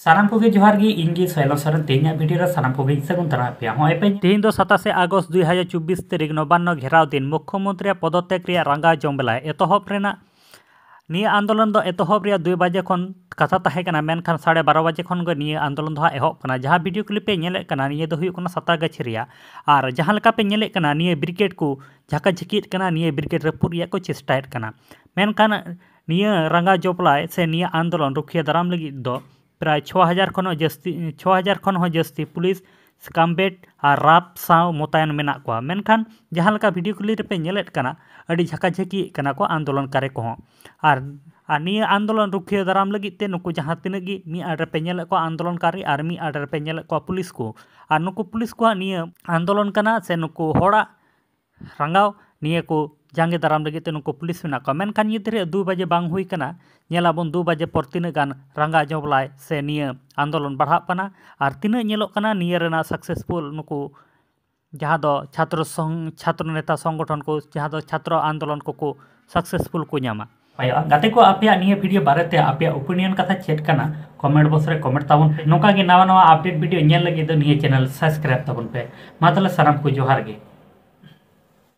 सानाम कोगे जोहार गी इंगी सोयलो सरन तेኛ वीडियो रे सानाम कोगे सगुन तरा पे होय पे तेहिन दो 27 আগস্ট 2024 तारीख नवान्न घेराव दिन मुख्यमंत्री पदत्याग रिया रंगा जमबला एतहब रेना निया आंदोलन दो एतहब रिया 2 बजे खन कथा ताहे कना मेनखान 12:30 बजे खन गे निया आंदोलन दो एहब कना जहां वीडियो क्लिप पे नेले कना निया दो हुई कना सतागाछी रिया आर जहां लका पे नेले कना निया ब्रिगेड को झाका झिकित कना निया ब्रिगेड रपुर रिया को चेष्टायत कना मेनखान निया रंगा जपलाय से निया आंदोलन रुखिया दाराम लगी दो प्राय 6000 खन जस्ती 6000 खन जस्ती पुलिस स्कामबेट और राप साव मोतायन मेना को मेनखान जहां लका वीडियो क्लिप पे नेलेट कना अड़ी झका झकी कना को आंदोलन करे को और निया आंदोलन रुखिया दाराम लगी ते नुकु जहां तिने गी मी आडर पे नेले को आंदोलनकारी और मी आडर पे नेले को पुलिस को और नुकु पुलिस को निया आंदोलन कना से नुकु होड़ा रंगाव निया को जांगे दाराम लगी ते नुकु पुलिस मेना को मेनखान ये धरे 2 बजे बांग हुई कना नेलाबन 2 बजे पर तीन गान रंगा जबलाय से निया आंदोलन बढ़ा कना और तीन नेलोग कना निया रेना सक्सेसफुल नुकु जहां दो छात्र नेता संगठन को जहां दो छात्र आंदोलन को सक्सेसफुल को नामा गाते को आपे निया वीडियो बारेते आपे ओपिनियन कथा चेट कना कमेंट बॉक्स रे कमेंट ताबन पे नोका गे नवा नवा अपडेट वीडियो नेल लगे दो निया चैनल सब्सक्राइब ताबन पे मा तले साराम को जोहार गे।